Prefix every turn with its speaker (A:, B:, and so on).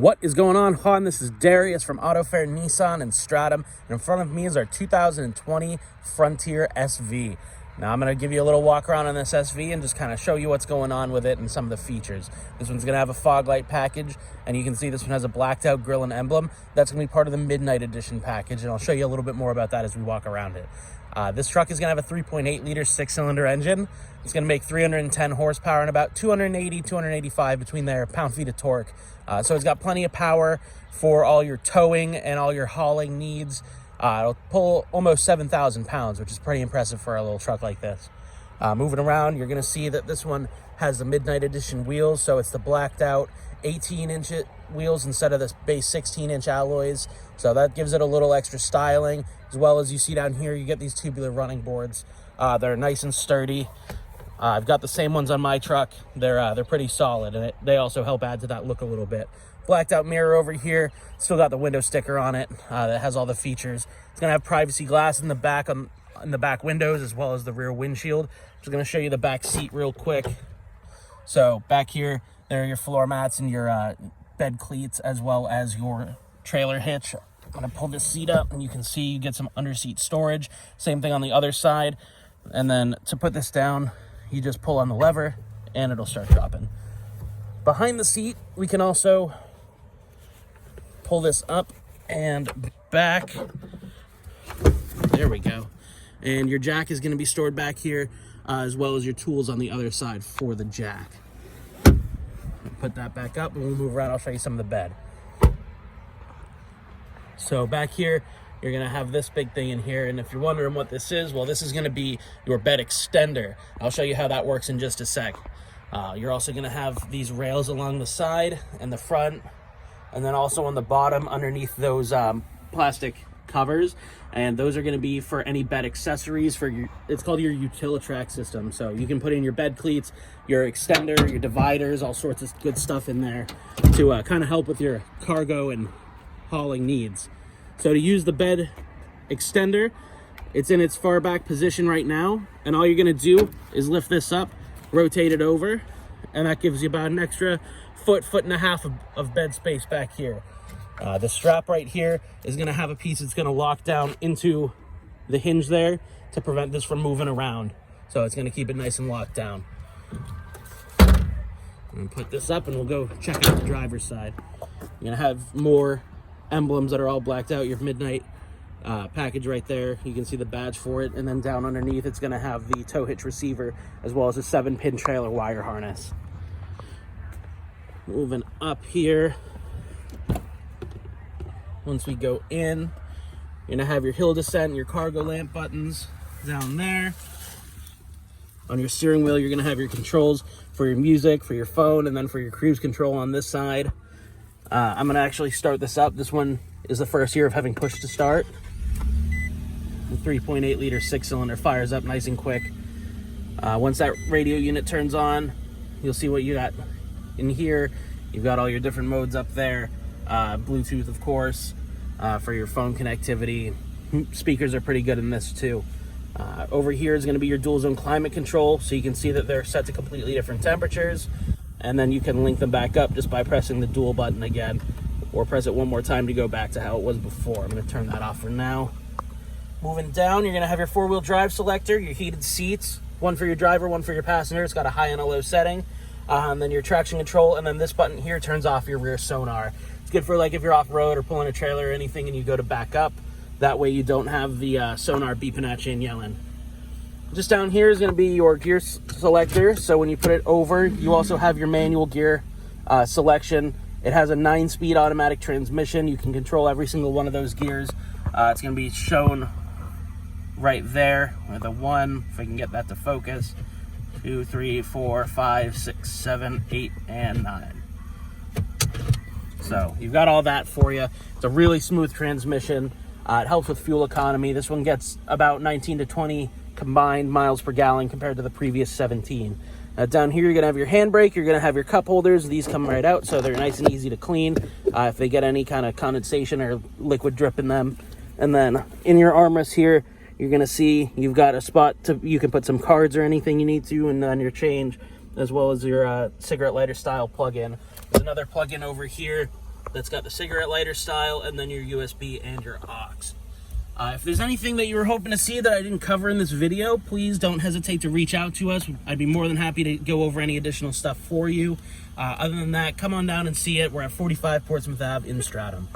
A: What is going on, Huan? This is Darius from AutoFair Nissan and Stratum, and in front of me is our 2020 Frontier SV. Now I'm going to give you a little walk around on this SV and just kind of show you what's going on with it and some of the features. This one's going to have a fog light package, and you can see this one has a blacked out grille and emblem. That's going to be part of the Midnight Edition package, and I'll show you a little bit more about that as we walk around it. This truck is going to have a 3.8 liter six-cylinder engine. It's going to make 310 horsepower and about 280, 285 between their pound-feet of torque. So it's got plenty of power for all your towing and all your hauling needs. It'll pull almost 7,000 pounds, which is pretty impressive for a little truck like this. Moving around, you're going to see that this one has the Midnight Edition wheels, so it's the blacked out 18-inch wheels instead of the base 16-inch alloys. So that gives it a little extra styling, as well as you see down here, you get these tubular running boards. They're nice and sturdy. I've got the same ones on my truck. They're pretty solid, and they also help add to that look a little bit. Blacked out mirror over here. Still got the window sticker on it that has all the features. It's gonna have privacy glass in the back in the back windows, as well as the rear windshield. Just gonna show you the back seat real quick. So back here, there are your floor mats and your bed cleats, as well as your trailer hitch. I'm gonna pull this seat up, and you can see you get some under seat storage. Same thing on the other side. And then to put this down, you just pull on the lever and it'll start dropping. Behind the seat, we can also pull this up and back. There we go. And your jack is going to be stored back here, as well as your tools on the other side for the jack. Put that back up, and we'll move around. I'll show you some of the bed. So back here, you're going to have this big thing in here, and if you're wondering what this is, well, this is going to be your bed extender. I'll show you how that works in just a sec. You're also going to have these rails along the side and the front, and then also on the bottom underneath those plastic covers, and those are going to be for any bed accessories for your, it's called your Utilitrack system. So you can put in your bed cleats, your extender, your dividers, all sorts of good stuff in there to kind of help with your cargo and hauling needs. So to use the bed extender, it's in its far back position right now, and all you're going to do is lift this up, rotate it over, and that gives you about an extra foot and a half of bed space back here. The strap right here is going to have a piece that's going to lock down into the hinge there to prevent this from moving around. So it's going to keep it nice and locked down. I'm going to put this up, and we'll go check out the driver's side. You're going to have more emblems that are all blacked out, your Midnight package right there. You can see the badge for it, and then down underneath it's going to have the tow hitch receiver, as well as a 7-pin trailer wire harness. Moving up here, once we go in, you're going to have your hill descent, your cargo lamp buttons down there. On your steering wheel, you're going to have your controls for your music, for your phone, and then for your cruise control on this side. I'm going to actually start this up. This one is the first year of having push to start. The 3.8 liter six-cylinder fires up nice and quick. Once that radio unit turns on, you'll see what you got in here. You've got all your different modes up there. Bluetooth, of course, for your phone connectivity. Speakers are pretty good in this too. Over here is going to be your dual zone climate control, so you can see that they're set to completely different temperatures. And then you can link them back up just by pressing the dual button again, or press it one more time to go back to how it was before. I'm going to turn that off for now. Moving down, you're going to have your four-wheel drive selector, your heated seats, one for your driver, one for your passenger. It's got a high and a low setting. And then your traction control, and then this button here turns off your rear sonar. It's good for like if you're off-road or pulling a trailer or anything and you go to back up. That way you don't have the sonar beeping at you and yelling. Just down here is going to be your gear selector. So when you put it over, you also have your manual gear selection. It has a 9-speed automatic transmission. You can control every single one of those gears. It's going to be shown right there with a 1, if I can get that to focus. 2, 3, 4, 5, 6, 7, 8, and 9. So you've got all that for you. It's a really smooth transmission. It helps with fuel economy. This one gets about 19 to 20 combined miles per gallon compared to the previous 17. Down here, you're going to have your handbrake. You're going to have your cup holders. These come right out, so they're nice and easy to clean if they get any kind of condensation or liquid drip in them. And then in your armrest here, you're going to see you've got a spot you can put some cards or anything you need to, and then your change, as well as your cigarette lighter style plug-in. There's another plug-in over here that's got the cigarette lighter style, and then your USB and your aux. If there's anything that you were hoping to see that I didn't cover in this video, please don't hesitate to reach out to us. I'd be more than happy to go over any additional stuff for you. Other than that, come on down and see it. We're at 45 Portsmouth Ave in Stratham.